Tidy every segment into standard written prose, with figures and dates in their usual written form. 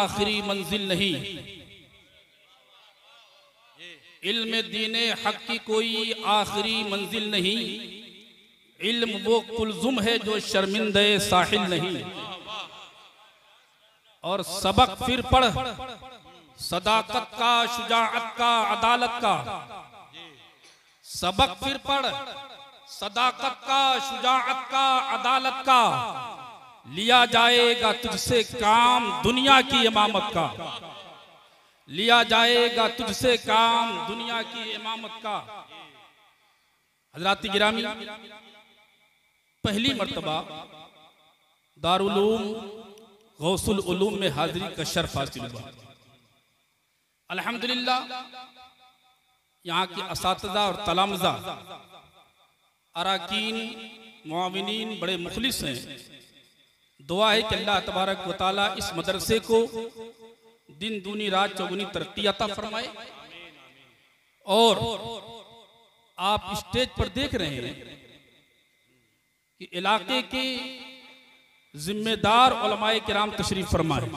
आखिरी मंजिल नहीं, इल्म दीने हक की कोई आखिरी मंजिल नहीं, इल्म वो कुलजुम है जो शर्मिंदे साहिल नहीं। और सबक फिर पढ़ सदाकत का, शुजाअत का, अदालत का। सबक फिर पढ़ सदाकत का, शुजाअत का, अदालत का। लिया जाएगा तुझसे काम दुनिया की इमामत का, लिया जाएगा तुझसे काम दुनिया की इमामत का। हजरात गिरामी, पहली मर्तबा दारुल उलूम गौसुल उलूम में हाजिरी का शर्फ हासिल हुआ। अल्हम्दुलिल्लाह, यहाँ के असातिज़ा और तलामज़ा, अराकीन, मुआविनीन बड़े मुखलिस हैं। दुआ है कि अल्लाह तबारक व तआला इस मदरसे को दिन दूनी रात चौगुनी तरक्की अता फरमाए। और आप स्टेज पर देख रहे हैं कि इलाके के जिम्मेदार उलमाए किराम तशरीफ फरमा है।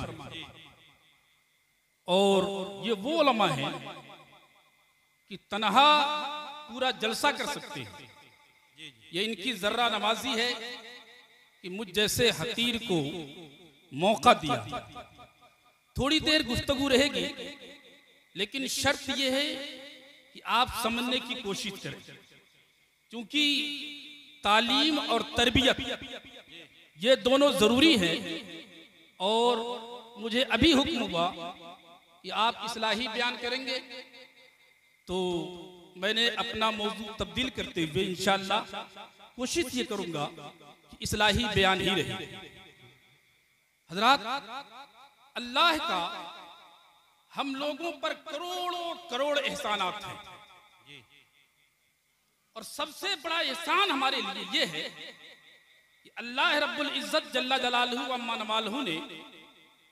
और ये वो उलमा हैं कि तनहा पूरा जलसा कर सकते हैं। ये इनकी जर्रा नवाजी है कि मुझ जैसे हकीर को मौका दिया। थोड़ी देर गुफ्तगू रहेगी, लेकिन शर्त यह है कि आप समझने की कोशिश करें, क्योंकि तालीम और तरबियत ये दोनों जरूरी हैं। और मुझे अभी हुक्म हुआ कि आप इस्लाही बयान करेंगे, तो मैंने अपना मौजू तब्दील करते हुए इंशाअल्लाह कोशिश ये करूंगा कि इस्लाही बयान ही रहे। हजरात, अल्लाह का हम लोगों पर करोड़ों करोड़ एहसानात हैं, और सबसे बड़ा एहसान हमारे लिए ये है कि अल्लाह रब्बुल इज्जत जल्ला जलालहू व अम्मा नवालहू ने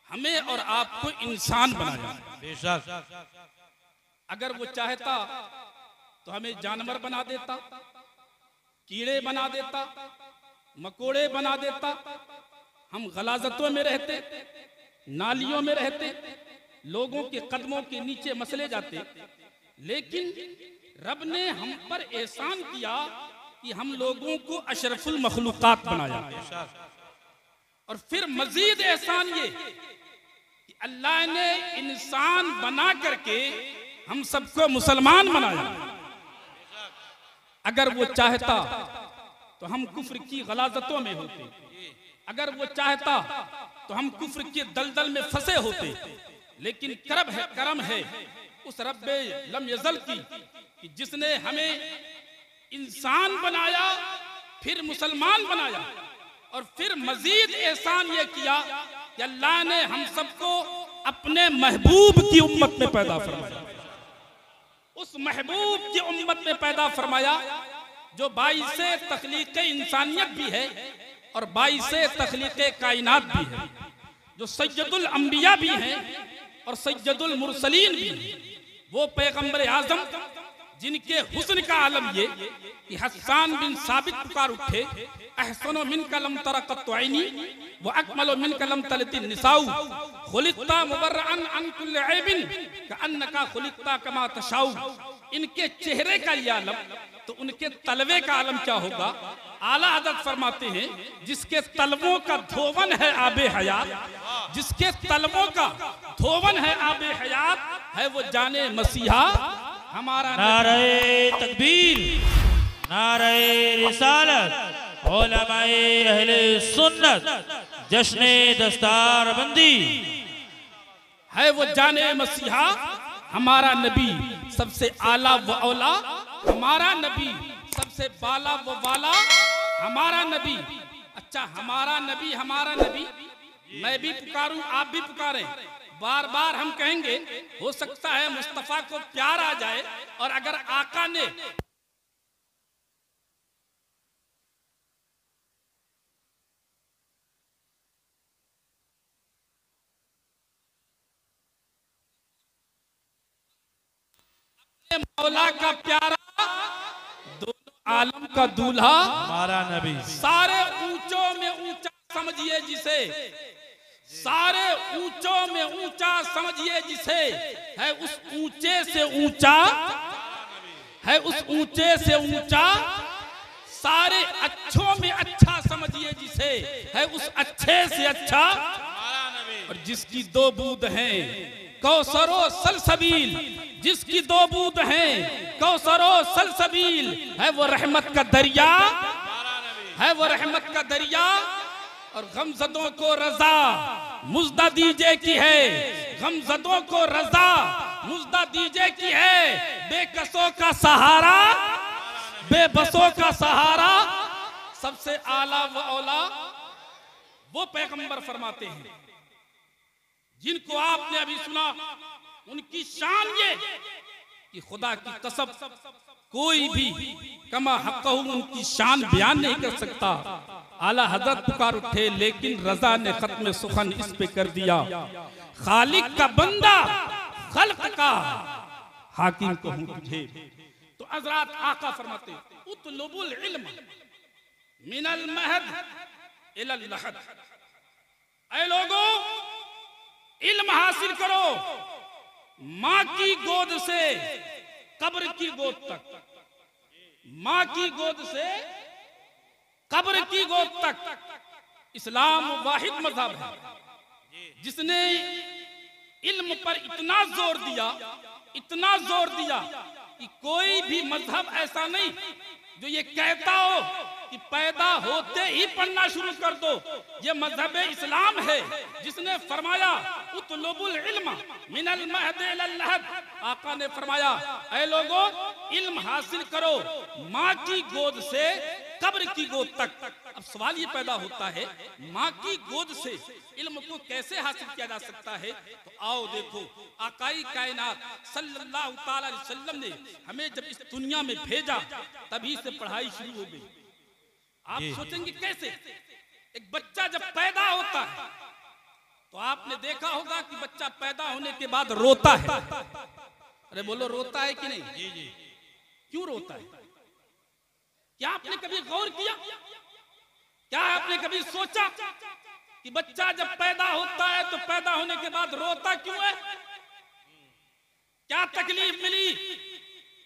हमें और आपको इंसान बनाया। बेशक अगर वो चाहता तो हमें जानवर बना देता, कीड़े बना देता, मकोड़े बना देता, हम गलाजतों में रहते, नालियों में रहते, लोगों के कदमों के नीचे मसले जाते। लेकिन रब ने हम पर एहसान किया कि हम लोगों को अशरफुल मखलूकात बनाया। और फिर मजीद एहसान ये कि अल्लाह ने इंसान बना करके हम सबको मुसलमान बनाया। अगर वो चाहता तो हम कुफ्र की गलाजतों में होते, अगर वो चाहता तो हम कुफ्र के दलदल में फंसे होते। लेकिन करम है उस रब्बे लम यज़ल की कि जिसने हमें इंसान बनाया, फिर मुसलमान बनाया, और फिर मजीद एहसान ये किया कि अल्लाह ने हम सबको अपने महबूब की उम्मत में पैदा फरमाया। उस महबूब की उम्मत में पैदा फरमाया जो बाइसे तख्लीक़े इंसानियत भी है और बाइसे तख्लीक़े कायनात भी है, जो सैयदुल अंबिया भी हैं और सैयदुल मुरसलीन भी हैं। वो पैगंबर आज़म जिनके हुस्न का आलम ये कि हस्सान बिन साबित पुकार उठे, अहसनो मिन कलम तरक़त ऐनी व अकमलो मिन कलम तलती निसाउ, खुलिक़ता मुबर्रअन अन कुल्लि ऐबिन कअन्नका खुलिक़ता कमा तशाउ। इनके चेहरे का ये आलम तो उनके तलवे का आलम क्या होगा। आला हज़रत फरमाते हैं, जिसके तलवों का धोवन है आबे हयात, जिसके तलवों का धोवन है आबे हयात, है वो जाने मसीहा हमारा। नारे तकबीर, नारे रिसालत, उलमाए अहले सुन्नत, जश्ने दस्तारबंदी। है वो जाने मसीहा हमारा नबी, सबसे आला व औला हमारा नबी, सबसे बाला व वाला हमारा नबी। अच्छा, हमारा नबी, हमारा नबी, मैं भी पुकारूं, आप भी पुकारें, बार बार हम कहेंगे। हो सकता है मुस्तफा को प्यार आ जाए, और अगर आका ने मौला का प्यारा, दोनों आलम का दूल्हा हमारा नबी, सारे ऊंचों में ऊंचा समझिए जिसे, सारे ऊंचों में ऊंचा समझिए जिसे, है उस ऊंचे से ऊंचा, है उस ऊंचे से ऊंचा। सारे अच्छों में अच्छा समझिए जिसे, है उस अच्छे से अच्छा। और जिसकी दो बूंद हैं कौसरो सलसबील, जिसकी दो बूंद हैं कौसरो सलसबील, है वो रहमत का दरिया, है वो रहमत का दरिया। और गमज़दों को रजा मुज़्दा दीजिए की है, गमज़दों को रजा मुज़्दा दीजिए की है। बेकसों का सहारा, बेबसों का सहारा। सबसे आला व औला वो पैगंबर फरमाते हैं जिनको आपने अभी सुना। उनकी शान ये कि खुदा की कसम कोई भी कमा हक़हू उनकी शान बयान नहीं कर सकता। आला हज़रत पुकार उठे लेकिन रजा ने खत्म सुखन इस पे कर दिया। खालिक का बंदा खल्क का हाकिम कहूं तुझे। तो हज़रत आका फरमाते उतलुबुल इल्म मिनल महद इलल लहद। ऐ लोगों, इल्म हासिल करो माँ की गोद से कब्र की गोद तक, माँ की गोद से कब्र की गोद तक। इस्लाम वाहिद मज़हब है जिसने इल्म पर इतना जोर दिया, इतना जोर दिया कि कोई भी मजहब ऐसा नहीं जो ये कहता हो कि पैदा होते ही पढ़ना शुरू कर दो। ये मजहब इस्लाम है जिसने फरमाया उतलुबुल इल्म मिनल महद इलल लहद। आका ने फरमाया ऐ लोगों, इल्म हासिल करो माँ की गोद से कब्र की गोद तक। अब सवाल ये पैदा होता है माँ की गोद से इल्म को कैसे हासिल किया जा सकता है? तो आओ देखो, आकाई कायनात सल्लल्लाहु ताला अलैहि वसल्लम ने हमें जब इस दुनिया में भेजा तभी से पढ़ाई शुरू हो गई। आप सोचेंगे कैसे? एक बच्चा जब पैदा होता है तो आपने देखा होगा कि बच्चा पैदा होने के बाद रोता है। अरे बोलो, रोता है कि नहीं? जी जी। क्यों रोता है? क्या आपने कभी गौर किया? क्या आपने कभी सोचा कि बच्चा जब पैदा होता है तो पैदा होने के बाद रोता क्यों है? क्या तकलीफ मिली?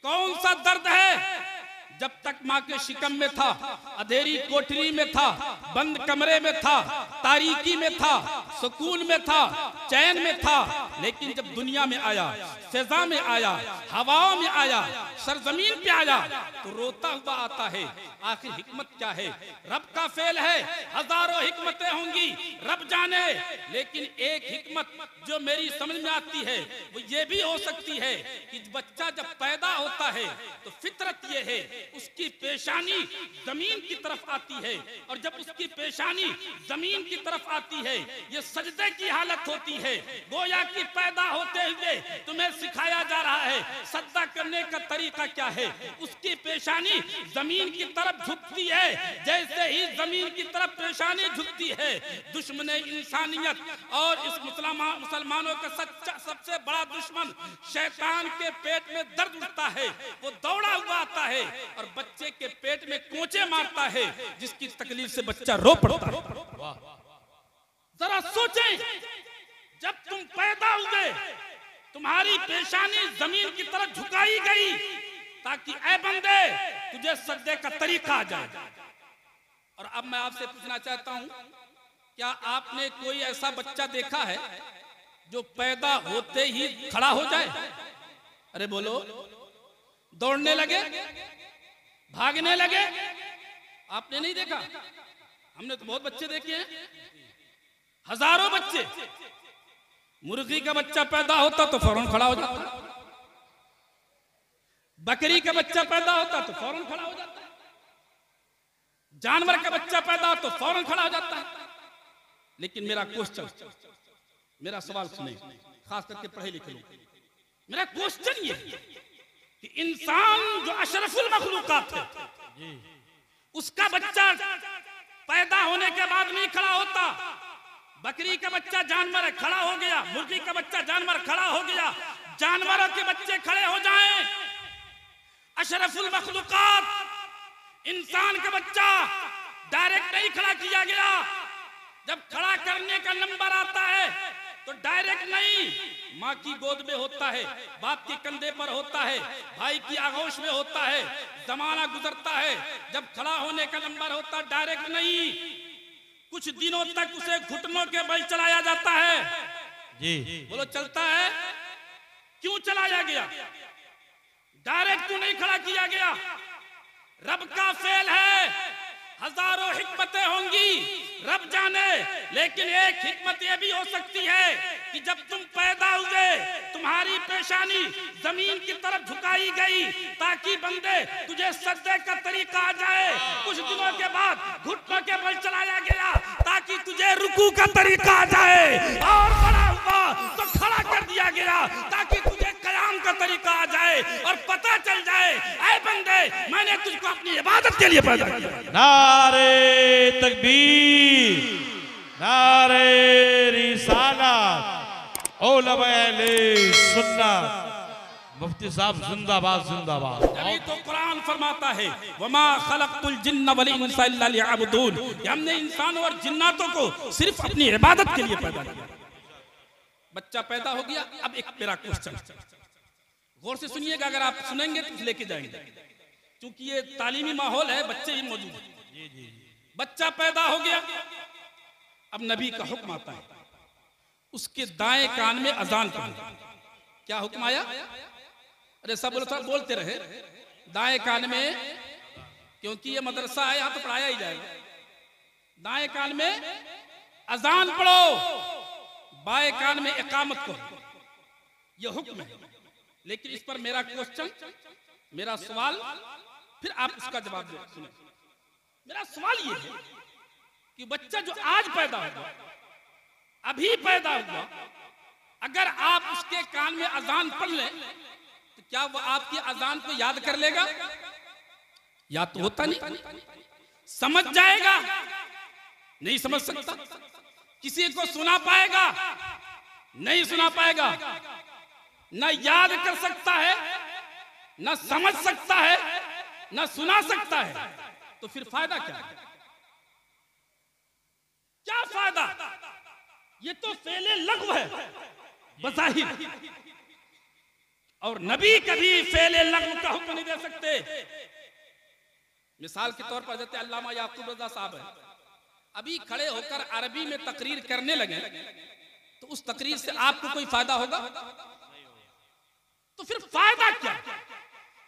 कौन सा दर्द है? जब तक माँ के शिकम में था, अंधेरी कोठरी में था, बंद कमरे में था, तारीकी में था, सुकून में था, चैन में था। लेकिन जब दुनिया में आया, फिजा में आया, हवाओं में आया, सरजमीन पे आया तो रोता हुआ आता है। आखिर हिकमत क्या है? रब का फेल है, हजारों हिकमतें होंगी रब जाने, लेकिन एक हिकमत जो मेरी समझ में आती है वो ये भी हो सकती है कि बच्चा जब पैदा होता है तो फितरत ये है उसकी पेशानी जमीन की तरफ आती है, और जब उसकी पेशानी जमीन की तरफ आती है ये सजदे की हालत होती है। गोया कि पैदा होते हुए तुम्हें सिखाया जा रहा है सजदा करने का तरीका क्या है। उसकी पेशानी जमीन की तरफ झुकती है, जैसे ही जमीन की तरफ पेशानी झुकती है दुश्मन इंसानियत और इस मुसलमानों का सच्चा सबसे बड़ा दुश्मन शैतान के पेट में दर्द उठता है। वो दौड़ा हुआ आता है और बच्चे के पेट में कोंचे मारता है जिसकी तकलीफ से बच्चा रो पड़ता है। जरा सोचें, जब तुम पैदा हुए तुम्हारी पेशानी जमीन की तरफ झुकाई गई ताकि ऐ बंदे तुझे सजदे का तरीका आ जाए। और अब मैं आपसे पूछना चाहता हूं, क्या आपने कोई ऐसा बच्चा देखा है जो पैदा होते ही खड़ा हो जाए? अरे बोलो, दौड़ने लगे, भागने लगे? आपने नहीं देखा? हमने तो बहुत बच्चे देखे हैं, हजारों बच्चे। मुर्गी का बच्चा पैदा होता तो फौरन खड़ा हो जाता, बकरी का बच्चा पैदा होता तो फौरन खड़ा हो जाता है, जानवर का बच्चा पैदा हो तो फौरन खड़ा हो जाता है। लेकिन मेरा क्वेश्चन, मेरा सवाल सुने, खास करके पढ़े लिखे लोग, मेरा क्वेश्चन ये कि इंसान जो अशरफुल मखलूकात है उसका बच्चा पैदा होने के बाद नहीं खड़ा होता। बकरी का बच्चा जानवर है, खड़ा हो गया, मुर्गी का बच्चा जानवर खड़ा हो गया, जानवरों के बच्चे खड़े हो जाएं। अशरफुल मखलूकात इंसान का बच्चा डायरेक्ट नहीं खड़ा किया गया, जब खड़ा करने का नंबर आता है तो डायरेक्ट नहीं, माँ की गोद में होता है, बाप के कंधे पर होता है, भाई की आगोश में होता है, जमाना गुजरता है, जब खड़ा होने का नंबर होता डायरेक्ट नहीं, कुछ दिनों तक उसे घुटनों के बल चलाया जाता है। जी बोलो चलता है, क्यों चलाया गया? डायरेक्ट क्यों नहीं खड़ा किया गया? रब का फेल है, हजारों हिकमतें होंगी, रब जाने, लेकिन एक हिकमत यह भी हो सकती है कि जब तुम पैदा हुए तुम्हारी पेशानी जमीन की तरफ झुकाई गई ताकि बंदे तुझे सजदे का तरीका आ जाए। कुछ दिनों के बाद घुटनों के बल चलाया गया ताकि तुझे रुकू का तरीका आ जाए, और बड़ा हुआ तो खड़ा कर दिया गया ताकि तुझे कयाम का तरीका आ जाए और पता चल जाए, ऐ बंदे मैंने तुझको अपनी इबादत के लिए पैदा किया। नारे तकबीर, नारे रिसालत, उलमाए सुन्नत, मुफ्ती साहब जिंदाबाद जिंदाबाद। अभी तो कुरान फरमाता है वमा खलक़तुल जिन्न वल इंसा इल्ला लियअबुदून, हमने इंसानों और जिन्नातों को सिर्फ अपनी इबादत के लिए पैदा किया। बच्चा पैदा हो गया, अब एक मेरा क्वेश्चन गौर से सुनिएगा, अगर आप सुनेंगे तो लेके जाएंगे, क्योंकि ये तालीमी माहौल है, बच्चे ही मौजूद हैं। बच्चा पैदा हो गया, अब नबी का हुक्म आता है उसके दाएं कान में अजान पढ़ो। क्या हुक्म आया? अरे सब बोलते रहे, दाएं कान में, क्योंकि ये मदरसा है, यहां तो पढ़ाया ही जाएगा। दाएं कान में अजान पढ़ो, बाएं कान में इकामत करो, ये हुक्म है। लेकिन इस पर मेरा क्वेश्चन, मेरा सवाल, फिर आप उसका जवाब दे। सुने, मेरा सवाल ये है कि बच्चा जो आज पैदा हुआ, अभी पैदा हुआ, अगर आप उसके कान में अजान पढ़ लें तो क्या वो आपकी अजान को याद कर लेगा? या तो होता नहीं, समझ जाएगा, नहीं समझ सकता, किसी को सुना पाएगा, नहीं सुना पाएगा, न याद कर सकता है, न समझ सकता है, न सुना सकता है, तो फिर फायदा क्या? क्या फायदा? ये तो फेले लग़्व है बज़ाहिर, और नबी कभी फेले लग़्व का हुक्म नहीं दे सकते। मिसाल के तौर पर जैसे अल्लामा याकूब रज़ा साहब है, अभी खड़े होकर अरबी में तकरीर करने लगे, तो उस तकरीर से आपको कोई फायदा होगा? तो फिर फायदा क्या?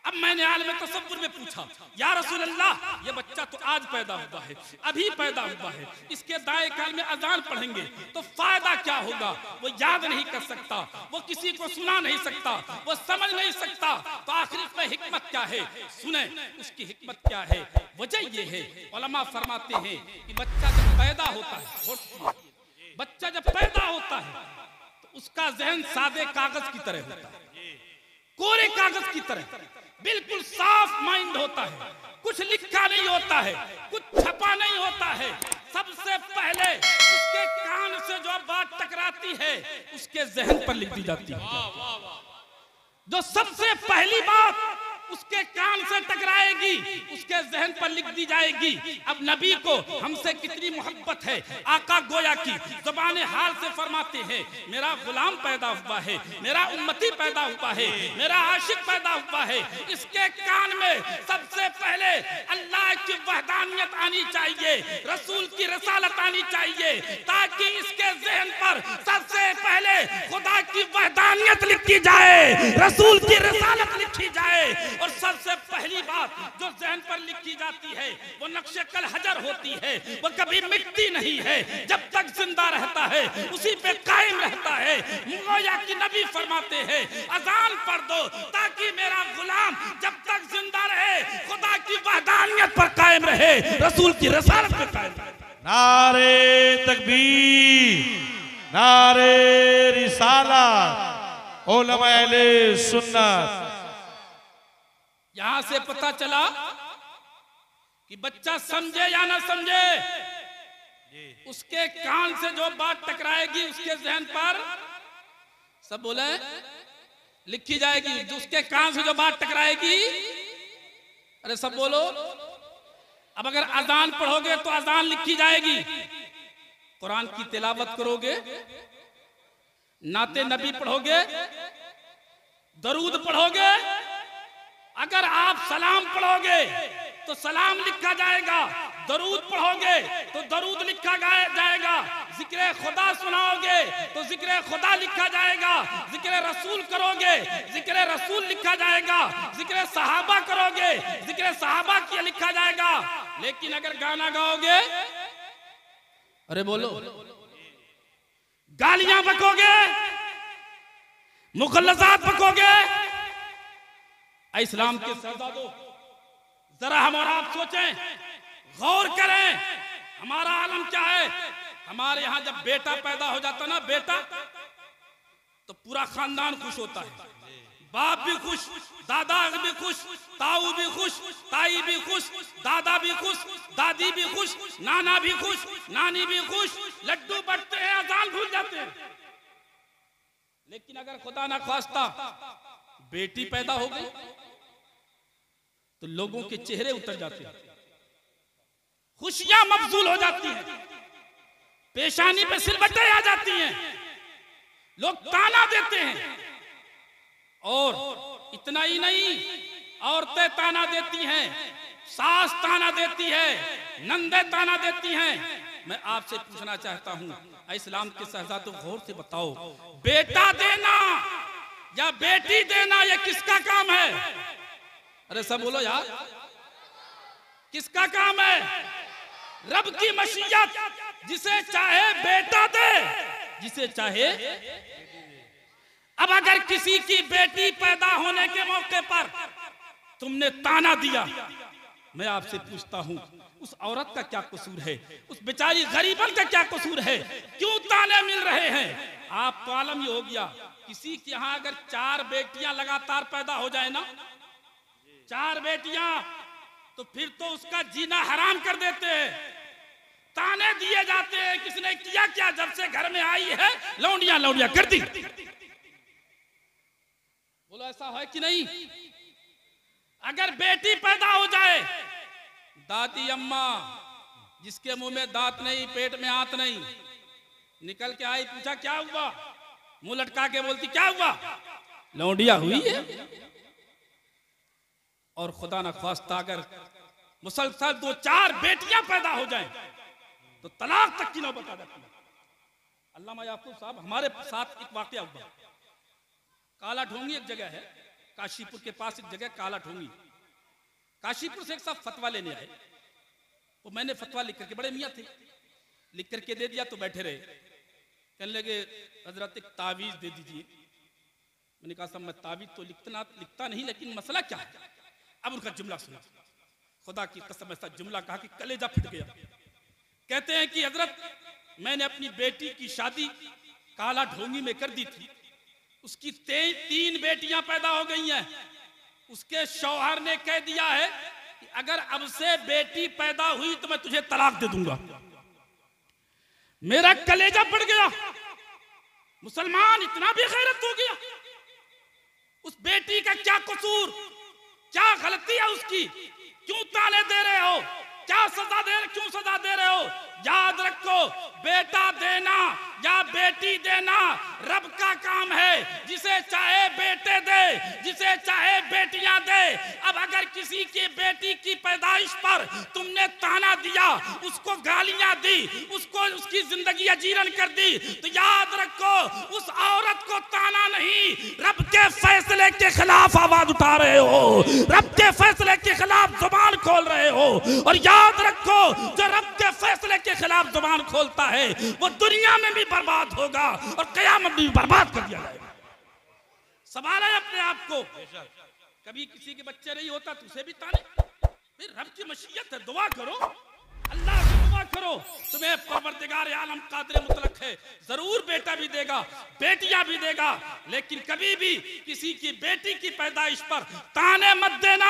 अब मैंने आलम तसव्वुर में पूछा, या रसूल अल्लाह, ये बच्चा तो आज पैदा हुआ है, अभी पैदा हुआ है, इसके दाएं कान में अजान पढ़ेंगे तो फायदा क्या होगा? वो याद नहीं कर सकता, वो किसी को सुना नहीं सकता, वो समझ नहीं सकता, तो आखिर में हिकमत क्या है? सुने, उसकी हिकमत क्या है? वजह ये है, उलमा फरमाते हैं कि बच्चा जब पैदा होता है, बच्चा जब पैदा होता है तो उसका जहन सादे कागज की तरह होता है, कोरे कागज की तरह, बिल्कुल साफ माइंड होता है, कुछ लिखा नहीं होता है, कुछ छपा नहीं होता है। सबसे पहले उसके कान से जो बात टकराती है उसके जहन पर लिख दी जाती है। जो सबसे पहली बात उसके कान से टकराएगी उसके जहन पर लिख दी जाएगी। अब नबी को हमसे कितनी मोहब्बत है, आका गोया की ज़बान हाल से फरमाते हैं, मेरा गुलाम पैदा हुआ है, मेरा उम्मती पैदा हुआ है, मेरा आशिक पैदा हुआ है। इसके कान में सबसे पहले अल्लाह की वहदानियत आनी चाहिए, रसूल की रसालत आनी चाहिए, ताकि इसके जहन पर सबसे पहले खुदा की वहदानियत लिखी जाए, रसूल की रसालत लिखी जाए। और सबसे पहली बात जो जहन पर लिखी जाती है वो नक्शे कल हजर होती है, वो कभी मिटती नहीं है, जब तक जिंदा रहता है उसी पे कायम रहता है। गोया कि नबी फरमाते हैं, अजान पढ़ दो ताकि मेरा गुलाम जब तक जिंदा रहे खुदा की वहदानियत पर कायम रहे, रसूल की रसालत पर कायम रहे। नारे तकबीर, नारे रिसालत, उलमाए सुन्नत। यहां से पता चला कि बच्चा समझे या ना समझे, उसके कान से जो बात टकराएगी उसके जहन पर, सब बोले, लिखी जाएगी। जो उसके कान से जो बात टकराएगी, अरे सब बोलो। अब अगर अजान पढ़ोगे तो अजान लिखी जाएगी, कुरान की तिलावत करोगे, नाते नबी पढ़ोगे, दरूद पढ़ोगे, अगर आप सलाम पढ़ोगे तो सलाम लिखा जाएगा, दरूद पढ़ोगे तो दरूद लिखा जाएगा, जिक्र खुदा सुनाओगे तो जिक्र खुदा लिखा जाएगा, जिक्र रसूल करोगे जिक्र रसूल लिखा जाएगा, जिक्र सहाबा करोगे जिक्र सहाबा की लिखा जाएगा। लेकिन अगर गाना गाओगे, अरे बोलो, गालियां बकोगे, मुखल्लसात बकोगे, इस्लाम के शहजादों जरा हम और आप सोचें, गौर करें, हमारा आलम क्या है। हमारे यहां जब बेटा पैदा हो जाता ना, बेटा, तो पूरा खानदान खुश होता है, बाप भी खुश, दादा भी खुश, ताऊ भी खुश, ताई भी खुश, दादा भी खुश, दादी भी खुश, नाना भी खुश, नानी भी खुश, लड्डू बटते हैं, अजान भूल जाते हैं। लेकिन अगर खुदा ना खास्ता बेटी पैदा हो गई तो लोगों के चेहरे उतर जाते हैं, खुशियां मबजूल हो जाती हैं, पेशानी पे सिलवटें आ जाती हैं, लोग ताना देते हैं। और इतना ही नहीं, औरतें ताना देती हैं, सास ताना देती है, नंदे ताना देती हैं। मैं आपसे पूछना चाहता हूं, इस्लाम के शहजादों, गौर से बताओ, बेटा देना या बेटी देना ये किसका काम है? अरे सब बोलो यार, किसका काम है? रब की मशीयत, जिसे चाहे बेटा दे, जिसे चाहे। अब अगर किसी की बेटी पैदा होने के मौके पर तुमने ताना दिया, मैं आपसे पूछता हूं, उस औरत का क्या कसूर है? उस बेचारी गरीबन का क्या कसूर है? क्यों ताने मिल रहे हैं? आप तो आलम ही हो गया, किसी के यहां अगर 4 बेटियां लगातार पैदा हो जाए ना, 4 बेटियां, तो फिर तो उसका जीना हराम कर देते हैं, ताने दिए जाते हैं, किसने किया क्या? जब से घर में आई है लौंडियां लौंडियां कर दी। बोलो ऐसा है कि नहीं? अगर बेटी पैदा हो जाए, दादी अम्मा, जिसके मुंह में दांत नहीं, पेट में आंत नहीं, निकल के आई, पूछा क्या हुआ, मुंह लटका के बोलती क्या हुआ? लौंडिया हुई है। और खुदा न ख्वास्ता अगर मुसलसल 2-4 बेटियां पैदा हो जाएं तो तलाक तक की नौबत आ जाती है। अल्लामा याकूब साहब, हमारे साथ एक वाकया हुआ। काला ढोंगी एक जगह है, काशीपुर के पास एक जगह काला ढोंगी। काशीपुर से एक साहब फतवा लेने आए, वो मैंने फतवा लिख करके, बड़े मियाँ थे, लिख करके दे दिया तो बैठे रहे। कहने लगे हजरत एक तावीज दे दीजिए। मैंने कहा साहब मैं तावीज तो लिखता नहीं, लेकिन मसला क्या है? अब उनका जुमला सुना, खुदा की कसम ऐसा जुमला कहा कि कलेजा फट गया। कहते हैं कि हजरत मैंने अपनी बेटी की शादी काला ढोंगी में कर दी थी, उसकी 3 बेटियां पैदा हो गई हैं। उसके शौहर ने कह दिया है कि अगर अब से बेटी पैदा हुई तो मैं तुझे तलाक दे दूंगा। मेरा कलेजा फट गया, मुसलमान इतना भी गैरत हो गया। उस बेटी का क्या कसूर, क्या गलती है उसकी? क्यों ताने दे रहे हो? क्या सजा क्यों सजा दे रहे हो? याद रखो, बेटा देना या बेटी देना रब का काम है, जिसे चाहे बेटे दे, जिसे चाहे बेटियां दे। अब अगर किसी की बेटी की पैदाइश पर तुमने ताना दिया, उसको गालियां दी, उसको उसकी जिंदगी अजीरन कर दी, तो याद रखो उस औरत को ताना नहीं, रब के फैसले के खिलाफ आवाज उठा रहे हो, रब के फैसले के खिलाफ जुबान खोल रहे हो। और याद रखो, जो रब के फैसले के खिलाफ जुबान खोलता है वो दुनिया में भी बर्बाद होगा और कयामत में भी बर्बाद कर दिया जाएगा। सवाल है अपने आप को, कभी किसी के बच्चे नहीं होता तो उसे भी ताने? फिर रब की मशीयत है, दुआ करो, अल्लाह से दुआ करो, तुम्हें परवरदिगार आलम कादिर मुतलक है, जरूर बेटा भी देगा, बेटियां भी देगा। लेकिन कभी भी किसी की बेटी की पैदाइश पर ताने मत देना,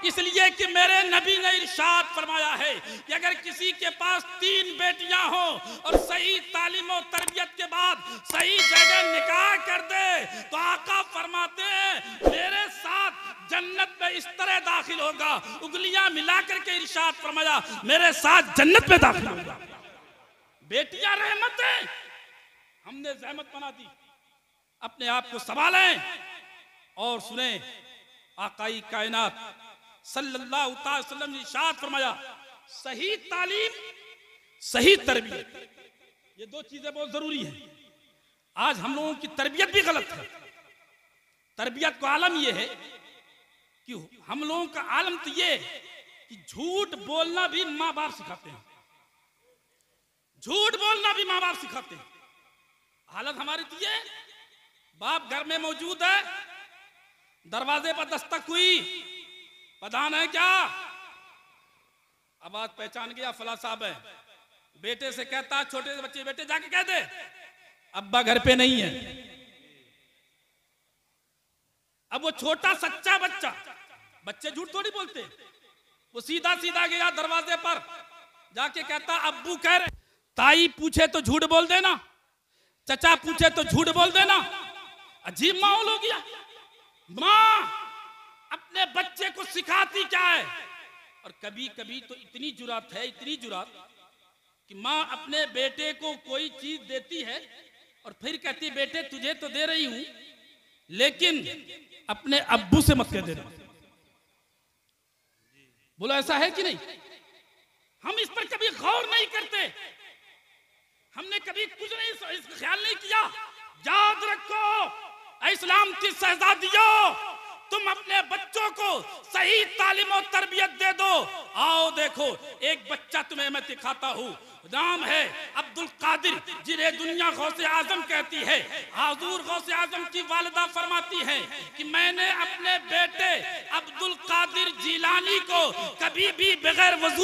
इसलिए कि मेरे नबी ने इरशाद फरमाया है कि अगर किसी के पास 3 बेटियां हो और सही तालीम और तरबियत के बाद सही जगह निकाह कर दे, तो आका फरमाते हैं मेरे साथ जन्नत में इस तरह दाखिल होगा, उंगलियां मिलाकर के इरशाद फरमाया मेरे साथ जन्नत में दाखिल होगा। बेटियां रहमत है, हमने जहमत बना दी। अपने आप को संभालें और सुने, आकाई कायनात सल्लल्लाहु अलैहि वसल्लम ने इरशाद फरमाया, सही तालीम सही तरबियत, ये दो चीजें बहुत जरूरी हैं। आज हम लोगों की तरबियत भी गलत है। तरबियत का आलम यह है कि हम लोगों का आलम तो ये कि झूठ बोलना भी माँ बाप सिखाते हैं, झूठ बोलना भी माँ बाप सिखाते हैं। हालत हमारी तो ये, बाप घर में मौजूद है, दरवाजे पर दस्तक हुई, प्रधान है क्या, आवाज पहचान गया फला साहब है, बेटे से कहता, छोटे से बच्चे, बेटे जाके कह दे अब्बा घर पे नहीं है। अब वो छोटा सच्चा बच्चा, बच्चे झूठ थोड़ी बोलते, वो सीधा सीधा गया दरवाजे पर, जाके कहता अब्बू कह रहे, ताई पूछे तो झूठ बोल देना, चचा पूछे तो झूठ बोल देना। अजीब माहौल हो गया। माँ अपने बच्चे को सिखाती क्या है, और कभी कभी तो इतनी जुरात है, इतनी जुरात कि माँ अपने बेटे को कोई चीज देती है और फिर कहती बेटे तुझे तो दे रही हूं लेकिन अपने अब्बू से मत कह देना। बोलो ऐसा है कि नहीं? हम इस पर कभी गौर नहीं करते, हमने कभी कुछ नहीं, इस ख्याल नहीं किया। याद रखो इस्लाम की शहजादियों, तुम अपने बच्चों को सही तालीम और तरबियत दे दो। आओ देखो, एक बच्चा तुम्हें मैं दिखाता हूँ, नाम है अब्दुल कादिर, जिन्हें दुनिया गौसे आजम कहती है। हुजूर गौसे आजम की वालिदा फरमाती है कि मैंने अपने बेटे अब्दुल कादिर जिलानी को कभी भी बगैर वजू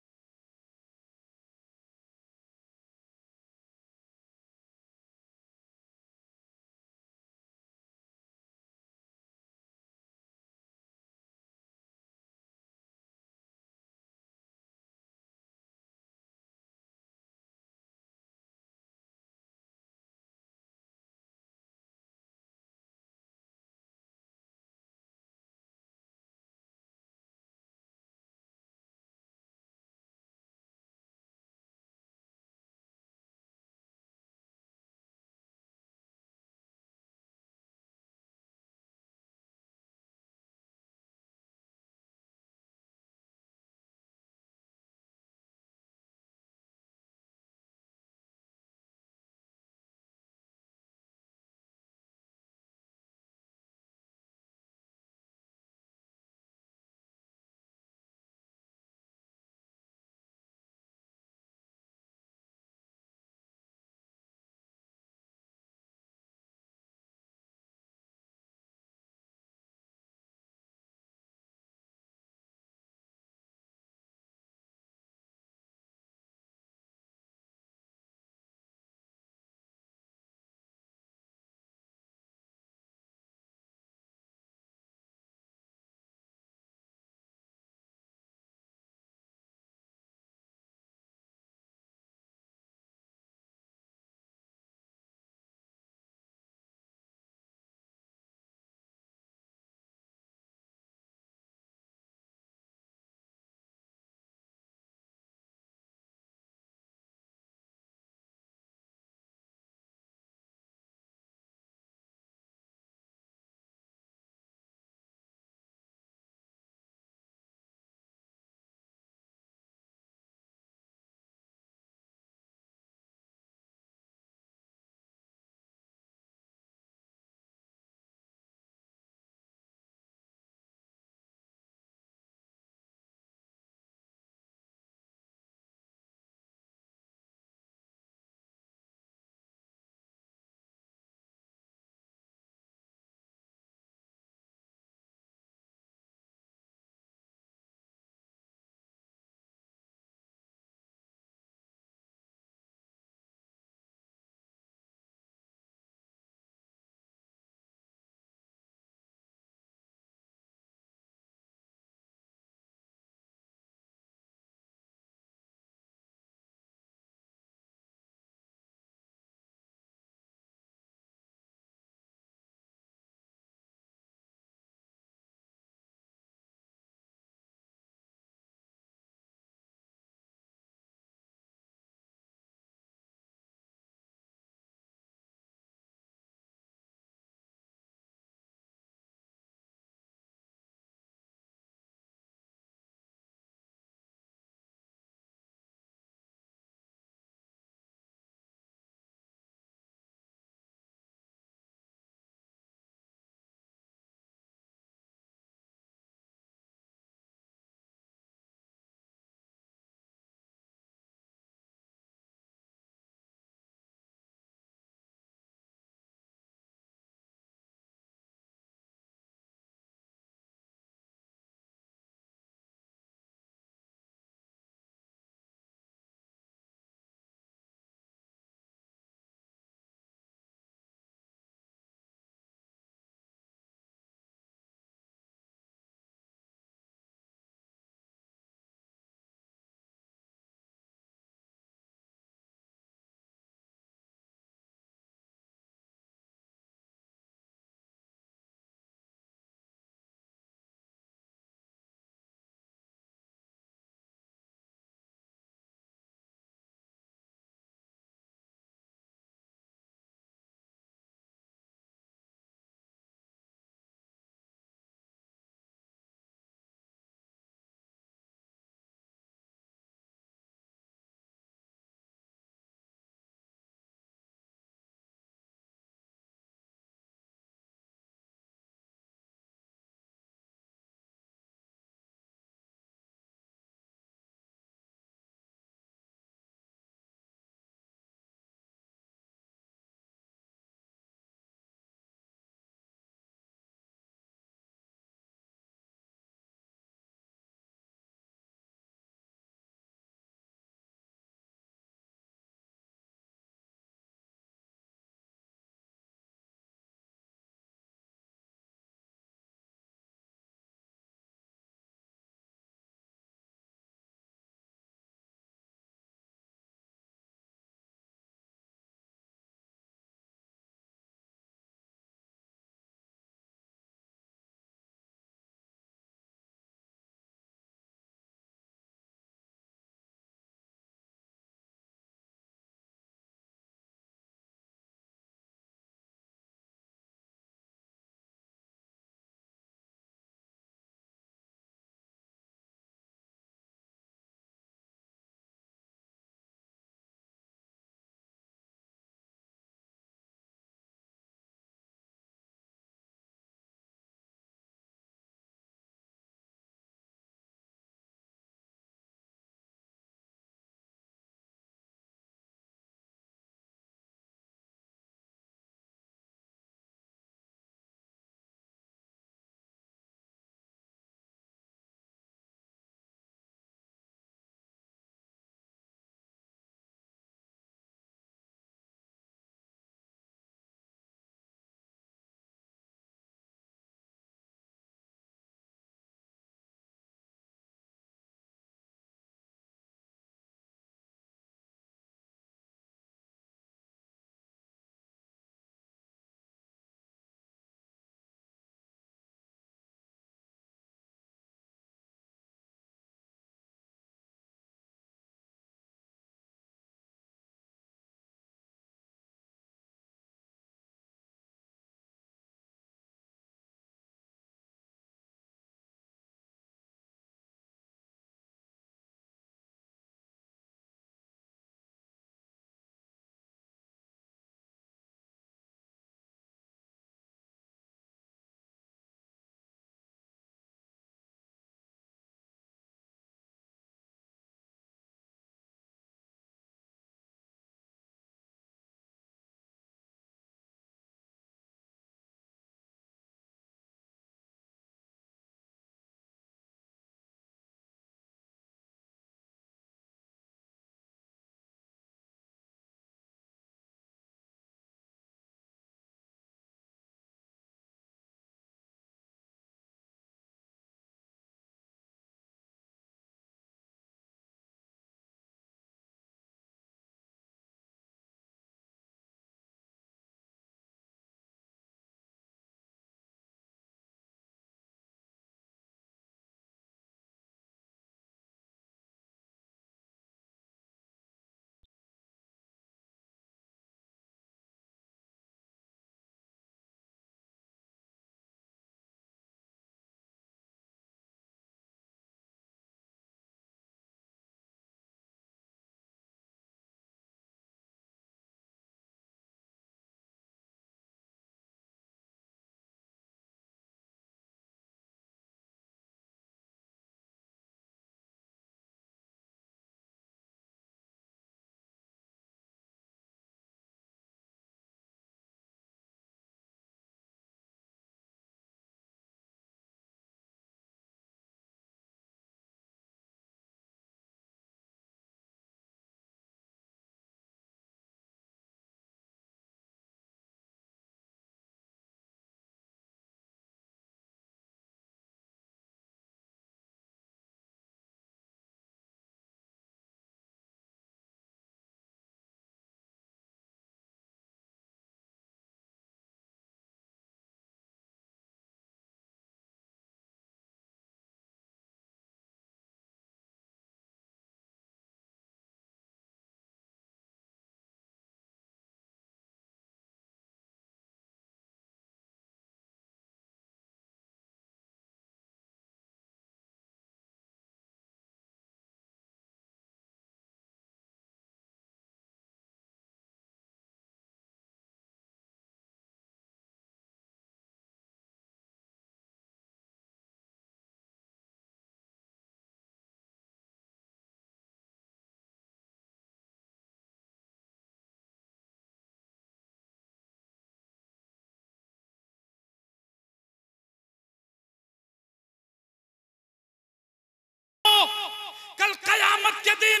कल कयामत के दिन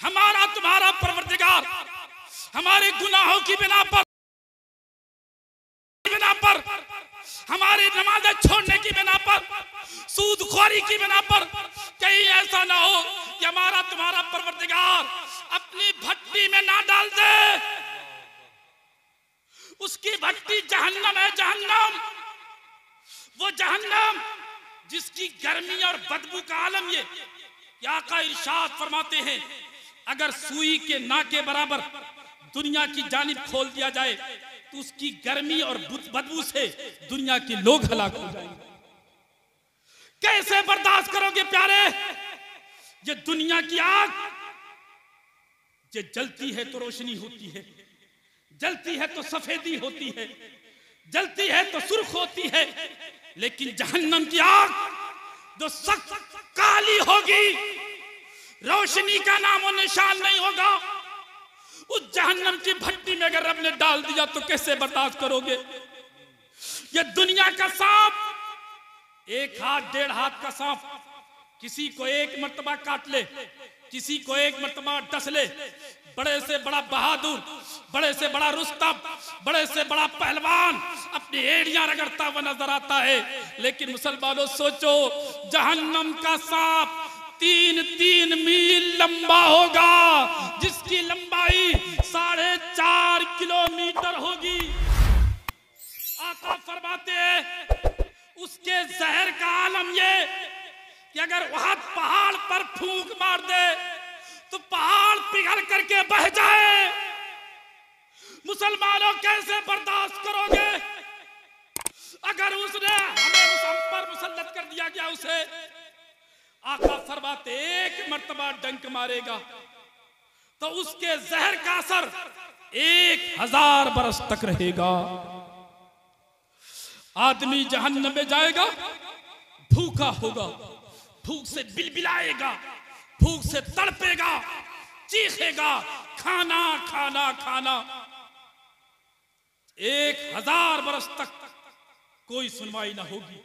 हमारा तुम्हारा परवरदिगार हमारे गुनाहों की बिना पर हमारी नमाज़ें छोड़ने की बिना पर, सूदखोरी की बिना पर कहीं ऐसा ना हो कि हमारा तुम्हारा परवरदिगार अपनी भट्टी में ना डाल दे। उसकी भट्टी जहन्नम है, जहन्नम, वो जहन्नम जिसकी गर्मी और बदबू का आलम ये कि आका इरशाद फरमाते हैं, अगर सुई के ना के बराबर दुनिया की जानिब खोल दिया जाए तो उसकी गर्मी और बदबू से दुनिया के लोग हलाक हो जाएंगे। कैसे बर्दाश्त करोगे प्यारे? ये दुनिया की आग, ये जलती है तो रोशनी होती है, जलती है तो सफेदी होती है, जलती है तो सुर्ख होती है, लेकिन जहन्नम की आग जो सख्त काली होगी, रोशनी का नामो निशान नहीं होगा। उस जहन्नम की भट्टी में अगर रब ने डाल दिया तो कैसे बर्दाश्त करोगे? ये दुनिया का सांप, एक हाथ डेढ़ हाथ का सांप, किसी को एक मर्तबा काट ले, किसी को एक मर्तबा डस ले, बड़े से बड़ा बहादुर, बड़े से बड़ा रुस्तम, बड़े से बड़ा पहलवान अपनी एड़ियां रगड़ता हुआ नजर आता है। लेकिन मुसलमानों सोचो, जहन्नम का सांप 3-3 मील लंबा होगा, जिसकी लंबाई 4.5 किलोमीटर होगी। आका फरमाते हैं उसके जहर का आलम ये कि अगर वहां पहाड़ पर फूंक मार दे तो पहाड़ पिघल करके बह जाए। मुसलमानों कैसे बर्दाश्त करोगे? अगर उसने हमें हम पर मुसल्लत कर दिया गया, उसे आका फरमाते एक मर्तबा डंक मारेगा तो उसके जहर का असर 1000 बरस तक रहेगा। आदमी जहन्नम में जाएगा, भूखा होगा, भूख से बिलबिलाएगा, भूख से तड़पेगा, चीखेगा, खाना खाना खाना। 1000 बरस तक कोई सुनवाई ना होगी।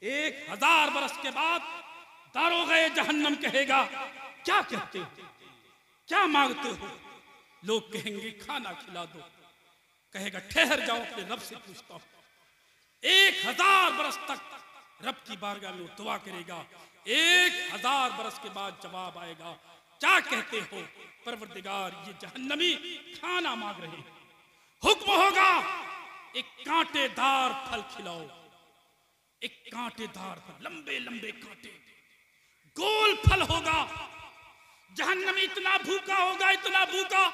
1000 बरस के बाद दारोगे जहन्नम कहेगा, क्या कहते हो, क्या मांगते हो? लोग कहेंगे खाना खिला दो। कहेगा ठहर जाओ, अपने रब से पूछता हूं। 1000 बरस तक रब की बारगाह में दुआ करेगा। 1000 बरस के बाद जवाब आएगा, क्या कहते हो? परवरदिगार, ये जहन्नमी खाना मांग रहे हैं। हुक्म होगा, एक कांटेदार फल खिलाओ। एक कांटेदार फल, लंबे लंबे कांटे, गोल फल होगा। जहन्नमी इतना भूखा होगा, इतना भूखा,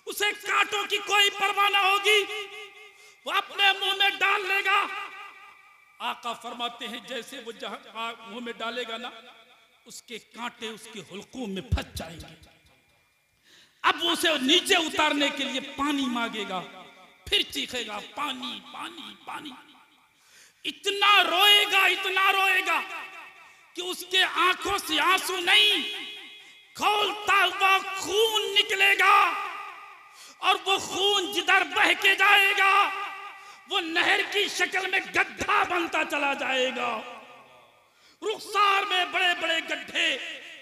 उसे कांटों की कोई परवाह ना होगी, वो अपने मुंह में डाल लेगा। आका फरमाते हैं जैसे वो मुंह में डालेगा ना, उसके कांटे उसके हुल्कों में फंस जाएंगे। अब वो उसे नीचे उतारने के लिए पानी मांगेगा, फिर चीखेगा पानी पानी पानी। इतना रोएगा, इतना रोएगा कि उसके आंखों से आंसू नहीं, खौलता हुआ खून निकलेगा। और वो खून जिधर बह के जाएगा वो नहर की शक्ल में गड्ढा बनता चला जाएगा। रुखसार में बड़े बड़े गड्ढे।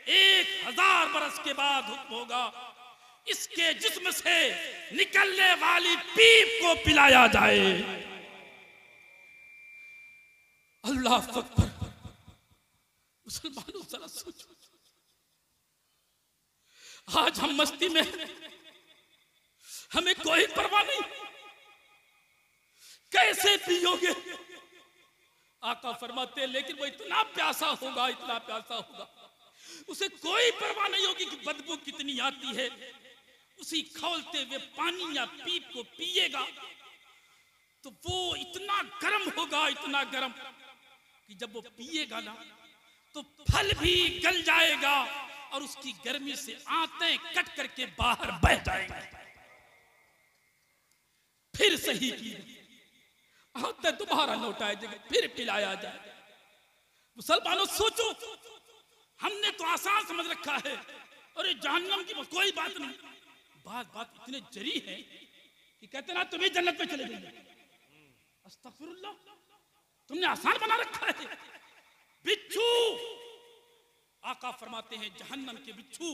1000 बरस के बाद हुक्म होगा, इसके जिस्म से निकलने वाली पीप को पिलाया जाए। अल्लाह अकबर। मुसलमानों जरा सोचो, आज हम मस्ती में, हमें कोई परवाह नहीं, कैसे पियोगे? आका फरमाते लेकिन वो इतना प्यासा होगा, इतना प्यासा होगा, उसे कोई परवाह नहीं होगी कि बदबू कितनी आती है। उसी खौलते हुए पानी या पीप को पिएगा तो वो इतना गर्म होगा, इतना गर्म कि जब वो पिएगा ना तो फल भी गल जाएगा और उसकी गर्मी से आंतें कट करके बाहर बह जाएंगे। फिर सही की आते दोबारा लौटाए जाएगा, फिर पिलाया जाए। मुसलमानों सोचो, हमने तो आसान समझ रखा है, अरे जहन्नम की कोई बात नहीं। बात इतने जरी है कि कहते ना तुम्हें जन्नत में चले जाएंगे। अस्तगफिरुल्लाह, तुमने आसान बना रखा है। बिच्छू आका फरमाते हैं जहन्नम के बिच्छू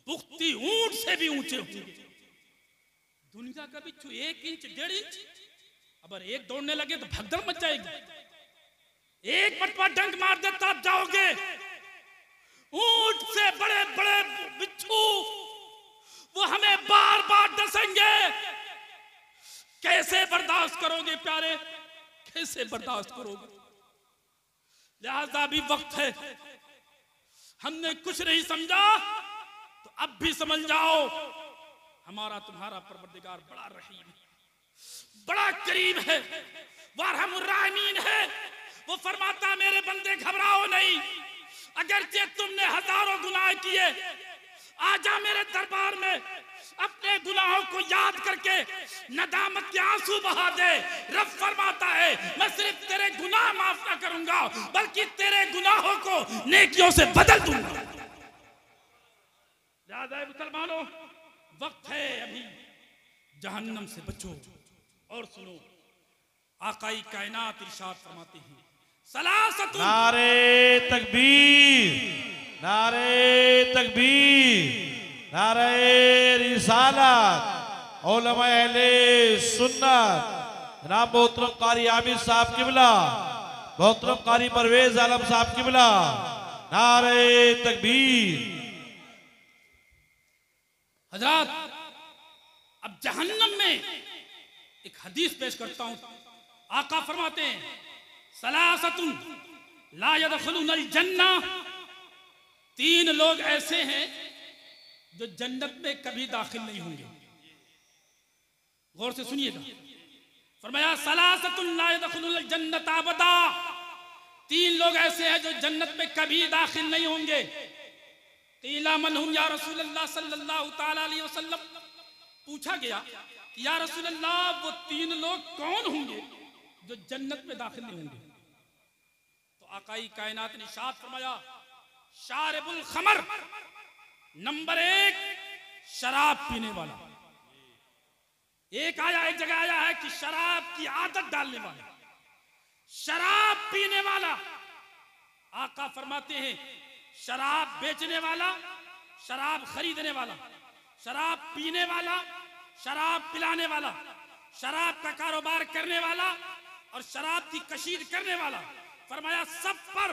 बुख्ती ऊंट से भी ऊंचे होंगे। दुनिया का बिच्छू 1 इंच 1.5 इंच, अगर एक दौड़ने लगे तो भगदड़ मच जाएगी। एक पटवा डंक मार देता आप जाओगे। ऊंट से बड़े बड़े बिच्छू वो हमें बार बार डसेंगे। कैसे बर्दाश्त करोगे प्यारे, कैसे बर्दाश्त करोगे? लिहाजा भी वक्त है, हमने कुछ नहीं समझा तो अब भी समझ जाओ, हमारा तुम्हारा परवरदिगार बड़ा रहीम है, बड़ा करीम है, वारहमुर राहिमीन है। वो फरमाता मेरे बंदे घबराओ नहीं, अगरचे तुमने हजारों गुनाह किए, आजा मेरे दरबार में, अपने गुनाहों को याद करके नदामत के आंसू बहा दे। रब फरमाता है मैं सिर्फ तेरे गुनाह माफ ना करूंगा बल्कि तेरे गुनाहों को नेकियों से बदल दूंगा। याद है मुसलमानों, वक्त है अभी, जहन्नम से बचो। और सुनो, आकाई कायनात इरशाद फरमाते हैं सलासतुन, नारे तकबीर, नारे तकबीर, नारे रिसालत, उलमा अहले सुन्नत, जनाब मोहतरम कारी आमिर साहब किबला, मोहतरम कारी परवेज आलम साहब किबला, नारे तकबीर। हजरात, अब जहन्नम में एक हदीस पेश करता हूं। आका फरमाते हैं सलासतुन ला यदखुलुनल जन्ना, 3 लोग ऐसे हैं जो जन्नत में कभी दाखिल नहीं होंगे। गौर से सुनिएगा, फरमाया सलासतुन ला यदखुलुनल जन्नत अबदा, 3 लोग ऐसे हैं जो जन्नत में कभी दाखिल नहीं होंगे। क़ीला मन हुम या रसूलल्लाह सल्लल्लाहु तआला अलैहि वसल्लम, पूछा गया कि या रसूलल्लाह वो 3 लोग कौन होंगे जो जन्नत में दाखिल नहीं होंगे? तो आकाई कायनात ने इरशाद फरमाया शारिबुल खमर, नंबर 1 शराब पीने वाला। एक जगह आया है कि शराब की आदत डालने वाला, शराब पीने वाला। आका फरमाते हैं शराब बेचने वाला, शराब खरीदने वाला, शराब पीने वाला, शराब पिलाने वाला, शराब का कारोबार करने वाला और शराब की कशीद करने वाला। फरमाया सब पर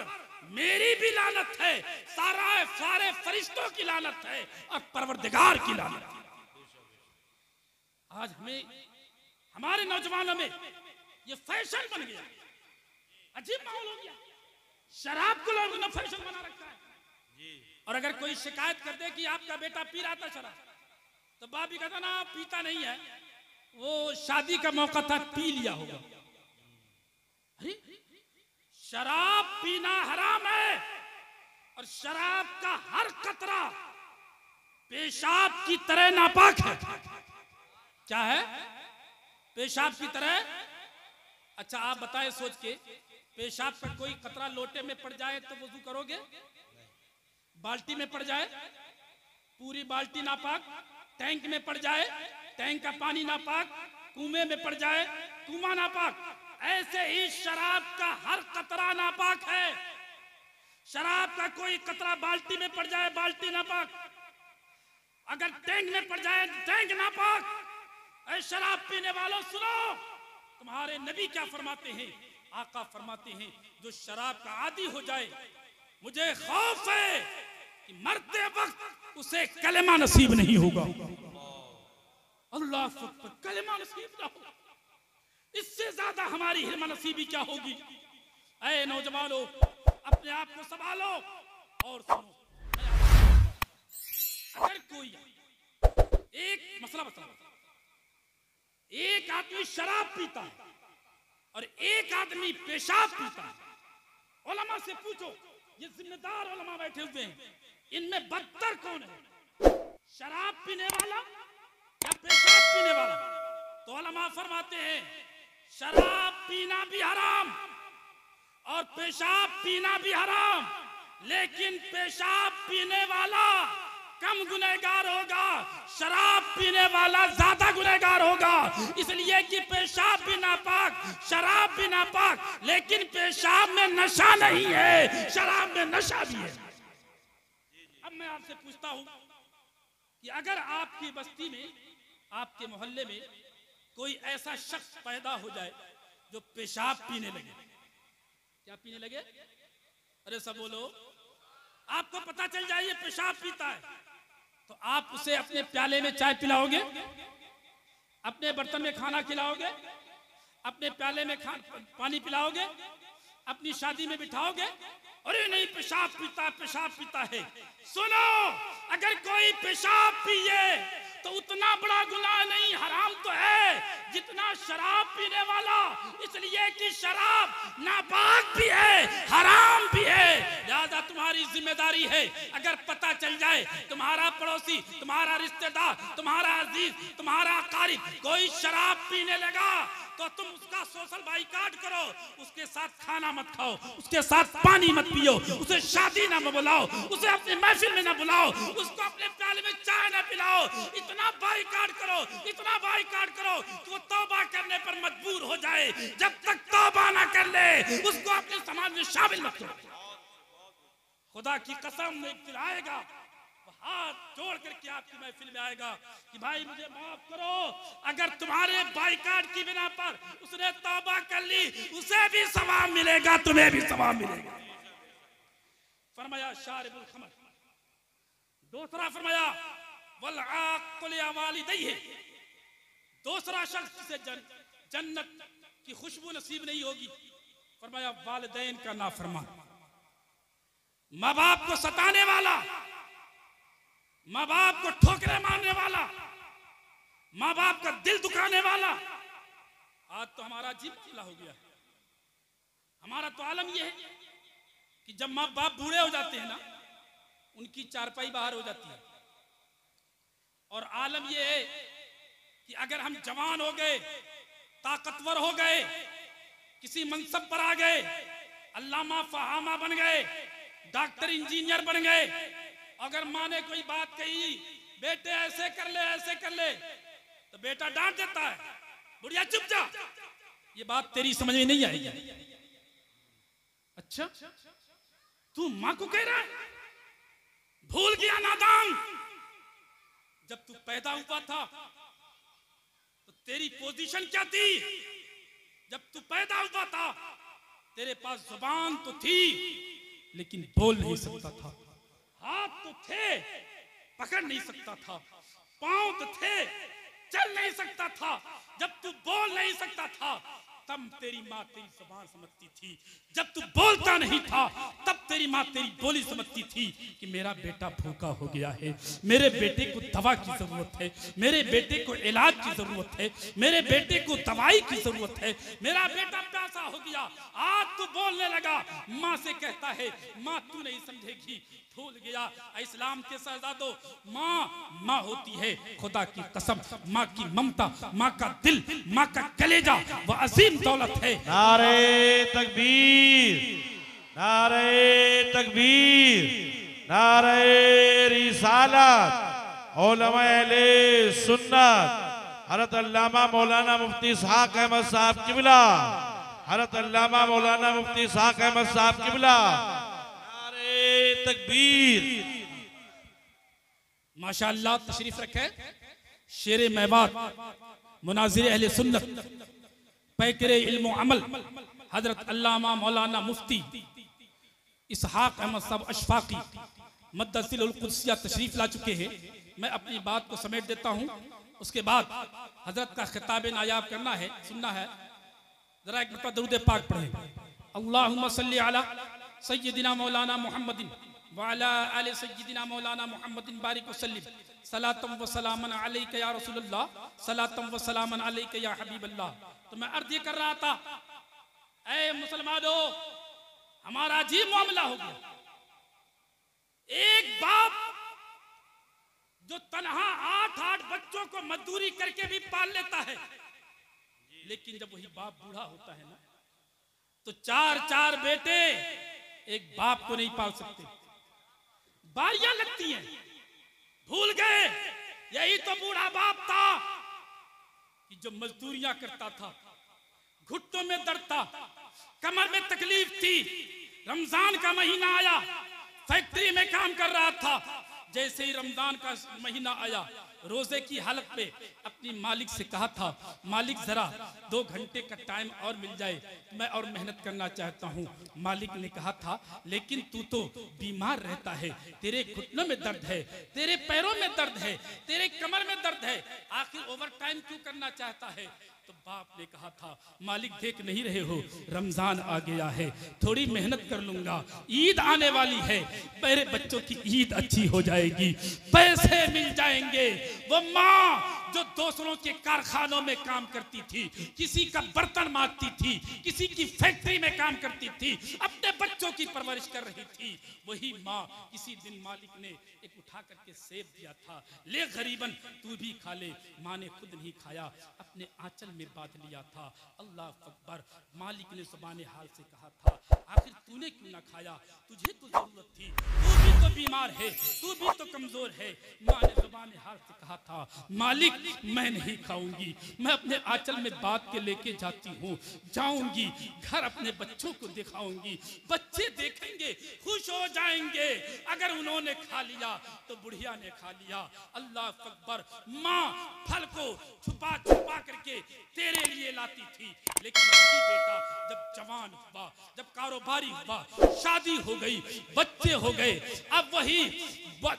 मेरी भी लानत है, सारे फरिश्तों की लानत है और परवरदिगार की लानत है। आज हमें, हमारे नौजवानों में ये फैशन बन गया, अजीब माहौल हो गया। शराब को लोगों ने फैशन बना रखा है। और अगर कोई शिकायत कर दे कि आपका बेटा पी रहा था शराब, तो बाप भी कहता ना पीता नहीं है, वो शादी का मौका था पी लिया होगा। अरे शराब पीना हराम है और शराब का हर कतरा पेशाब की तरह नापाक है। क्या है? पेशाब की तरह। अच्छा आप बताएं सोच के, पेशाब का कोई कतरा लोटे में पड़ जाए तो वुजू करोगे? बाल्टी में पड़ जाए पूरी बाल्टी नापाक, टैंक में पड़ जाए टैंक का पानी नापाक, कुएं में पड़ जाए कुआं नापाक। ऐसे ही शराब का हर कतरा नापाक है। शराब का कोई कतरा बाल्टी में पड़ जाए बाल्टी नापाक, अगर टैंक में पड़ जाए टैंक नापाक। ऐ शराब पीने वालों सुनो, तुम्हारे नबी क्या फरमाते हैं? आका फरमाते हैं जो शराब का आदी हो जाए, मुझे खौफ है कि मरते वक्त उसे कलेमा नसीब नहीं होगा। अल्लाह अकबर, कलेमा नसीब ना हो, इससे ज्यादा हमारी हिरमा नसीबी क्या होगी? ऐ नौजवानों, अपने आप को संभालो और सुनो। अगर कोई एक मसला बता, एक आदमी शराब पीता है और एक आदमी पेशाब पीता है, उलमा से पूछो, ये जिम्मेदार उलमा बैठे हुए हैं, इनमें बदतर कौन है, शराब पीने वाला या पेशाब पीने वाला? तो उलमा फरमाते हैं शराब पीना भी हराम और पेशाब पीना भी हराम, लेकिन पेशाब पीने वाला कम गुनहगार होगा, शराब पीने वाला ज्यादा गुनहगार होगा। इसलिए कि पेशाब भी नापाक, शराब भी नापाक, लेकिन पेशाब में नशा नहीं है, शराब में नशा भी है। मैं आपसे पूछता हूं कि अगर आपकी बस्ती में, आपके मोहल्ले में कोई ऐसा शख्स पैदा हो जाए जो पेशाब पीने लगे, क्या पीने लगे? अरे सब बोलो, आपको पता चल जाए ये पेशाब पीता है, तो आप उसे अपने प्याले में चाय पिलाओगे, अपने बर्तन में खाना खिलाओगे, अपने प्याले में पानी पिलाओगे, अपनी शादी में बिठाओगे? अरे नहीं, पेशाब पीता है। सुनो, अगर कोई पेशाब पिए तो उतना बड़ा गुनाह नहीं, हराम तो है जितना शराब पीने वाला, इसलिए कि शराब नापाक भी है, हराम भी है। लिहाजा तुम्हारी जिम्मेदारी है, अगर पता चल जाए तुम्हारा पड़ोसी, तुम्हारा रिश्तेदार, तुम्हारा अजीज, तुम्हारा क़रीब कोई शराब पीने लगा, तो तुम उसका सोशल बाइकाट करो, उसके साथ खाना मत खाओ, उसके साथ पानी मत पियो, उसे शादी ना बुलाओ, उसे अपनी महफिल में ना बुलाओ, उसको अपने प्याले में चाय ना पिलाओ। इतना बाइकाट करो कि वो तौबा करने पर मजबूर हो जाए। जब तक तौबा ना कर ले, उसको अपने समाज में शामिल मत करो। खुदा की कसम, एक दिन आएगा, हाथ जोड़ करके आपकी महफिल में आएगा कि भाई मुझे माफ करो, अगर तुम्हारे बाइकाट की बिना पर उसने तौबा कर ली, उसे भी सवाब मिलेगा, तुम्हें भी सवाब मिलेगा। फरमाया शारिबुल खमर। दूसरा फरमाया वल आक़िल या वालिदैहि, दूसरा शख्स जिसे जन्नत की खुशबू नसीब नहीं होगी, फरमाया वालिदैन का नाफरमान, माँ बाप को सताने वाला, माँ बाप को ठोकरे मारने वाला, माँ बाप का दिल दुखाने वाला। आज तो हमारा अजीब मामला हो गया। हमारा तो आलम यह है कि जब माँ बाप बूढ़े हो जाते हैं ना, उनकी चारपाई बाहर हो जाती है, और आलम यह है कि अगर हम जवान हो गए, ताकतवर हो गए, किसी मनसब पर आ गए, अल्लामा फहामा बन गए, डॉक्टर इंजीनियर बन गए, अगर माँ ने कोई बात कही, बेटे ऐसे कर ले, तो बेटा डांट देता है, बुढ़िया चुप जा, ये बात तेरी समझ में नहीं आएगी। अच्छा, तू माँ को कह रहा है? भूल गया नादान, जब तू पैदा हुआ था तो तेरी पोजीशन क्या थी? जब तू पैदा हुआ था तेरे पास जुबान तो थी, लेकिन बोल नहीं सकता था, हाथ तो थे, पकड़ नहीं सकता था, पांव तो थे, चल नहीं सकता था। जब तू बोल नहीं सकता था तब तेरी माँ तेरी जुबान समझती थी, जब तू बोलता नहीं था तब तेरी माँ तेरी बोली समझती थी कि मेरा बेटा भूखा हो गया है, मेरे बेटे को दवा की जरूरत है, मेरे बेटे को इलाज की जरूरत है, मेरे बेटे को दवाई की जरूरत है, मेरा बेटा प्यासा हो गया। आज तू बोलने लगा, माँ से कहता है माँ तू नहीं समझेगी, भूल गया। इस्लाम के शहजादों, माँ होती है खुदा की कसम, माँ की ममता, माँ का दिल, माँ का कलेजा वह अजीम दौलत है। नारे तकबीर, नारे तकबीर, नारे रिसालत। उलमा अहले सुन्नत हज़रत अल्लामा मौलाना मुफ्ती इसहाक़ अहमद साहब किबला, हज़रत अल्लामा मौलाना मुफ्ती इसहाक़ अहमद साहब किबला, तकबीर। माशाअल्लाह, तशरीफ रखे शेरे मेवात, मुनाजिर अहले सुन्नत, पैकरे इल्म अमल, हजरत अल्लामा मौलाना मुफ्ती इसहाक़ अहमद साहब अशफाक़ी मद्दसिल कुद्सिया तशरीफ ला चुके हैं। मैं अपनी बात को समेट देता हूँ, उसके बाद हजरत का खिताब नायाब करना है, सुनना है। जरा एक मरतबा दरूद पाक पढ़ें। अल्लाहुम्मा सल्ली अला सय्यदिना मौलाना मुहम्मदिन व अला आले सय्यदिना मौलाना मुहम्मदिन बारिक वसल्लिम सलातम व सलामन अलैका या रसूलल्लाह, सलातम व सलामन अलैका या हबीबल्लाह। तो मैं अर्ज़ कर रहा था, ऐ मुसलमानों, हमारा अजीब मामला हो गया। एक बाप जो तनहा 8 बच्चों को मजदूरी करके भी पाल लेता है, लेकिन जब वही बाप बूढ़ा होता है ना, तो 4 बेटे एक बाप को नहीं पाल सकते, बारियां लगती हैं। भूल गए यही तो बूढ़ा बाप था कि जो मजदूरियां करता था, घुटनों में दर्द था, कमर में तकलीफ थी, रमजान का महीना आया, फैक्ट्री में काम कर रहा था, जैसे ही रमजान का महीना आया, रोजे की हालत पे अपनी मालिक से कहा था, मालिक जरा 2 घंटे का टाइम और मिल जाए, मैं और मेहनत करना चाहता हूँ। मालिक ने कहा था, लेकिन तू तो बीमार रहता है, तेरे घुटनों में दर्द है, तेरे पैरों में दर्द है, तेरे कमर में दर्द है, आखिर ओवर टाइम क्यों करना चाहता है? तो बाप ने कहा था, मालिक देख नहीं रहे हो, रमजान आ गया है, थोड़ी मेहनत कर लूंगा, ईद आने वाली है, मेरे बच्चों की ईद अच्छी हो जाएगी, पैसे मिल जाएंगे। वो माँ जो दूसरों के कारखानों में काम करती थी, किसी का बर्तन मांजती थी, किसी की फैक्ट्री में काम करती थी, अपने बच्चों की परवरिश कर रही थी, वही माँ किसी दिन मालिक ने एक उठा करके सेब दिया था, ले गरीबन तू भी खा ले। माँ ने खुद नहीं खाया, अपने आंचल में बांध लिया था। अल्लाह अकबर। मालिक ने ज़ुबाने हाल से कहा था, आखिर तूने क्यों ना खाया, तुझे तो जरूरत थी, तू भी तो बीमार है, तू भी तो कमजोर है। माँ ने ज़ुबाने हाल से कहा था, मालिक मैं नहीं खाऊंगी, मैं अपने आंचल में बांध के लेके जाती हूँ, जाऊंगी घर अपने बच्चों को दिखाऊंगी, बच्चे देखेंगे खुश हो जाएंगे, अगर उन्होंने खा लिया तो बुढ़िया ने खा लिया। अल्लाह अकबर। माँ फल को छुपा छुपा करके तेरे लिए लाती थी, लेकिन वही बेटा जब जवान हुआ, जब कारोबारी हुआ, शादी हो गई, बच्चे हो गए, अब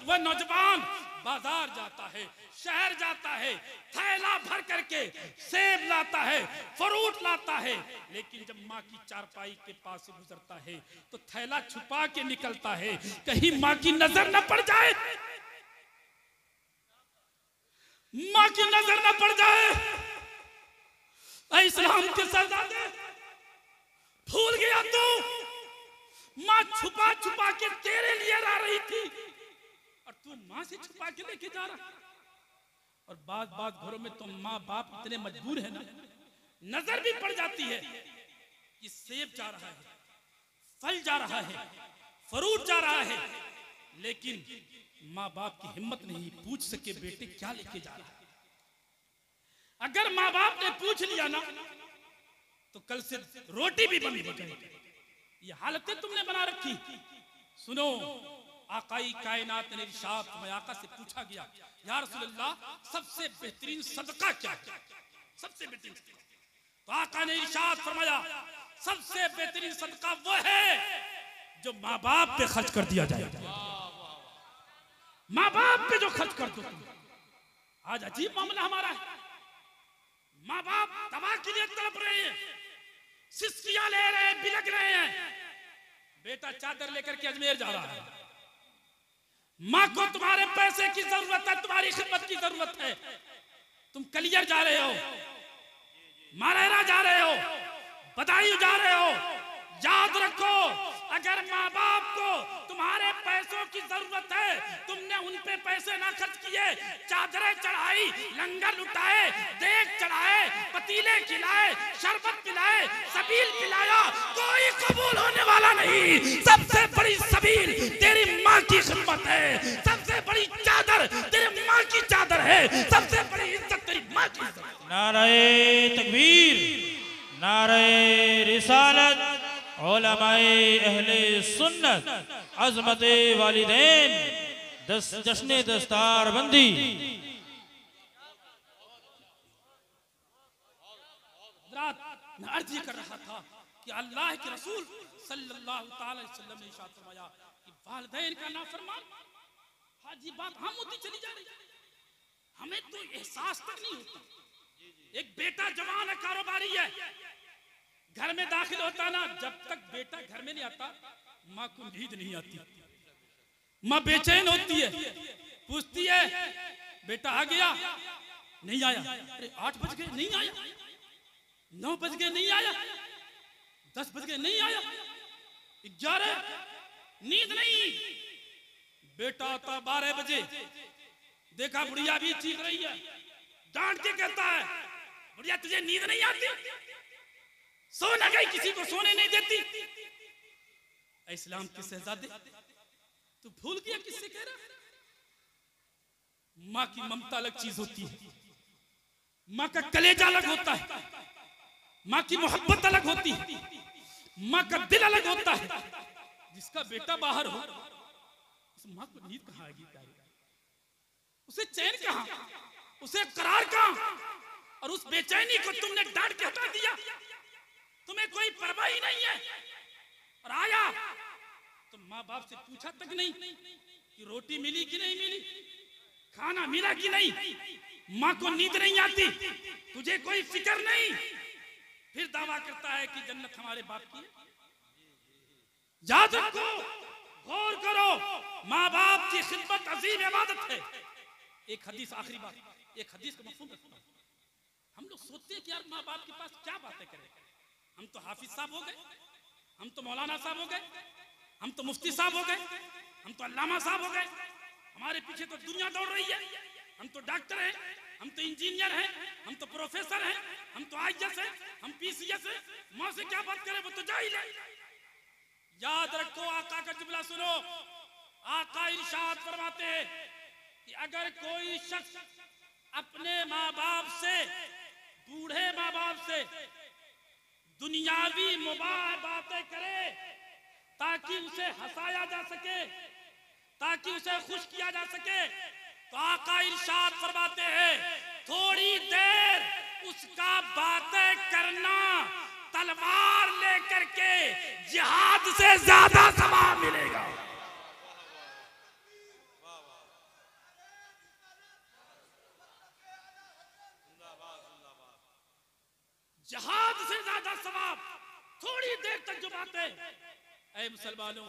वह नौजवान बाजार जाता है, शहर जाता है, थैला भर करके सेब लाता है, फ्रूट लाता है, लेकिन जब माँ की चारपाई के पास से गुजरता है तो थैला छुपा के निकलता है, कहीं माँ की नजर न पड़ जाए, माँ की नजर न पड़ जाए। इस्लाम के सरदादे, भूल गया तू, माँ छुपा छुपा के तेरे लिए ला रही थी और तू माँ से छुपा के लेके जा रहा। और बात घरों में तो माँ बाप इतने मजबूर है ना, नजर भी पड़ जाती है कि सेब जा रहा है, फल जा रहा है, फ्रूट जा रहा है, लेकिन माँ बाप की हिम्मत नहीं पूछ सके बेटे क्या लेके जा रहा है। अगर माँ बाप ने पूछ लिया ना तो कल से रोटी भी बंद हो जाएगी। ये हालतें तुमने बना रखी। सुनो, आकाई कायनात ने इरशाद फरमाया, आका से पूछा गया, या रसूलल्लाह सबसे बेहतरीन सदका क्या है? सबसे बेहतरीन, तो आका ने इरशाद फरमाया, सबसे बेहतरीन सदका वो है जो माँ बाप पे खर्च कर दिया जाए। माँ बाप पे जो खर्च कर दो। आज अजीब मामला हमारा है, माँ बाप दवा के लिए तड़प रहे हैं, सिस्कियां ले रहे हैं, बिलक रहे हैं, बेटा चादर लेकर के अजमेर जा रहा है, माँ को तुम्हारे पैसे की जरूरत है, तुम्हारी खिदमत की जरूरत है, तुम कलियर जा रहे हो, मारेरा जा रहे हो, बदायूं जा रहे हो। याद रखो, अगर माँ बाप को तुम्हारे पैसों की जरूरत है, तुमने उन पे पैसे ना खर्च किए, चादरें चढ़ाई, लंगर लुटाए, देग चढ़ाए, पतीले खिलाए, शरबत पिलाए, सबील पिलाया, कोई कबूल होने वाला नहीं। सबसे बड़ी सबील तेरी माँ की खिदमत है, सबसे बड़ी चादर तेरी माँ की चादर है, सबसे बड़ी इज्जत तेरी माँ की इज्जत है। नारे तकबीर, नारे रिसालत, उलमाए अहले सुन्नत, अज़मते वालिदैन, जश्ने दस्तार बंदी। मैं अर्ज कर रहा था कि अल्लाह के रसूल सल्लल्लाहु अलैहि वसल्लम ने इरशाद फरमाया कि वालिदैन का नाफरमान, हाजी बात हम होती चली जा रही, हमें तो एहसास तक नहीं होता। एक बेटा जवान है, कारोबारी है, घर में दाखिल होता ना, जब तक बेटा घर में नहीं आता माँ को नींद नहीं आती, माँ बेचैन होती है, पूछती है बेटा आ गया? नहीं आया। अरे 8 बज गए नहीं आया, 9 बज गए नहीं आया, 10 बज गए नहीं आया, 11 नींद नहीं। बेटा आता 12 बजे, देखा बुढ़िया भी चीख रही है, डांट के कहता है बुढ़िया तुझे नींद नहीं आती, सो न गई, किसी को सोने नहीं देती। इस्लाम के शहजादे, तू भूल गया किससे कह रहा? माँ की ममता अलग चीज होती है, माँ का कलेजा अलग होता है, माँ की मोहब्बत अलग होती है, माँ का दिल अलग होता है। जिसका बेटा बाहर हो, उस माँ को नींद कहाँ आएगी? उसे चैन कहां, उसे करार कहां? और उस बेचैनी को तुमने डांट के हटा दिया। तुम्हें कोई परवाह ही नहीं है। और आया तो माँ बाप से पूछा तक नहीं कि रोटी मिली कि नहीं मिली, खाना मिला कि नहीं, माँ को नींद नहीं आती, तुझे कोई फिक्र नहीं, फिर दावा करता है कि जन्नत हमारे बाप की है। याद रखो, गौर करो, माँ बाप की खिदमत अजीम इबादत है। एक हदीस, आखिरी बात, एक हदीस का मफहूम रखता हूं। हम लोग सोचते हैं कि यार माँ बाप के पास क्या बातें करें, हम तो हाफिज साहब हो गए, हम तो मौलाना साहब हो गए, हम तो मुफ्ती साहब हो गए, हम तो अल्लामा साहब हो गए, हमारे पीछे तो दुनिया दौड़ रही है, हम तो डॉक्टर हैं, हम तो इंजीनियर हैं, हम तो प्रोफेसर हैं, हम तो आईएएस हैं, हम पीसीएस हैं, माँ से क्या बात करें, वो तो जाहिल है। याद रखो, आका का जुमला सुनो, आका इरशाद फरमाते हैं कि अगर कोई शख्स अपने माँ बाप से, बूढ़े माँ बाप से दुनियावी मुबाह बातें करे ताकि उसे हंसाया जा सके, ताकि उसे खुश किया जा सके, तो आका इरशाद फरमाते हैं थोड़ी देर उसका बातें करना तलवार लेकर के जिहाद से ज्यादा सवाब मिलेगा। जिहाद से ज्यादा सवाब, थोड़ी देर तक जो बातें। ऐ मुसलमानों,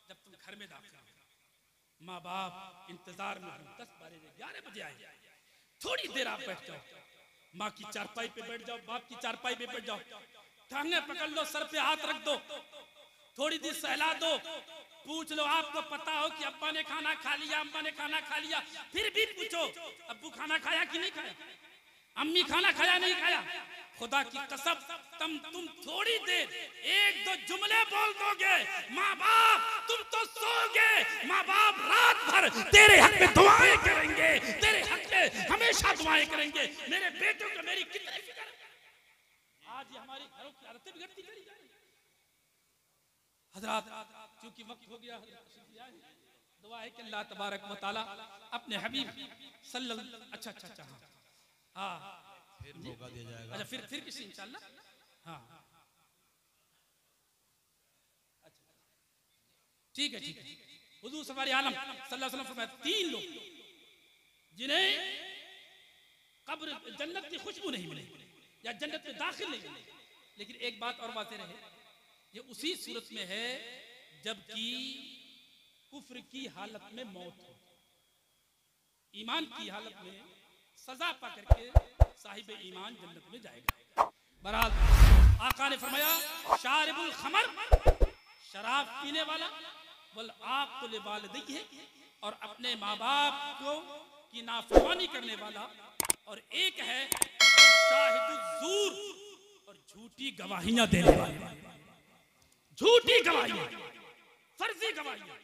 जब तुम घर में दाखिल हो, माँ बाप इंतजार में हो, 10 बजे 11 बजे आए, थोड़ी देर आप बैठ जाओ, माँ की चारपाई पे बैठ जाओ, बाप की चारपाई पे बैठ जाओ, टांगे पकड़ लो, सर पे हाथ रख दो, थोड़ी देर सहला दो, पूछ लो, आपको पता हो कि अब्बा ने खाना खा लिया, अम्मा ने खाना खा लिया, फिर भी पूछो अब्बू खाना खाया कि नहीं खाया, अम्मी खाना खाया नहीं खाया। खुदा की कसम, तुम थोड़ी देर 1-2 जुमले बोल दोगे, माँ बाप तुम तो सोगे, माँ बाप रात भर तेरे हक में दुआएं करेंगे, तेरे हक में हमेशा दुआएं करेंगे, मेरे बेटों को मेरी कितनी फिक्र। आज ये हमारी घरों की आदतें बिगड़ती चली जा रही है। हजरात, क्योंकि वक्त हो गया, दुआ है कि अल्लाह तबारक व तआला अपने हबीब सल्लल्लाहु, अच्छा हाँ, फिर मौका दिया जाएगा। अच्छा, फिर किसी इंशाल्लाह। हाँ, अच्छा, ठीक है। हुजूर सवारी आलम सल्लल्लाहु अलैहि वसल्लम फरमाया 3 लोग जिन्हें कब्र जन्नत की खुशबू नहीं मिलेगी या जन्नत में दाखिल नहीं मिलेगी। लेकिन एक बात और बातें रहे, ये उसी सूरत में है जबकि कुफ्र की हालत में मौत हो, ईमान की हालत में सजा पा करके साहिब ईमान जन्नत में जाएगा। बहरहाल आका ने फरमाया शारिबुल खमर, शराब पीने वाला, वल आकुल वालिदैहि है, और अपने माँ बाप को की नाफरमानी करने वाला, और एक है शाहिदुज़्ज़ूर, और झूठी गवाहियां देने वाला, झूठी गवाहियां, फर्जी गवाहियां।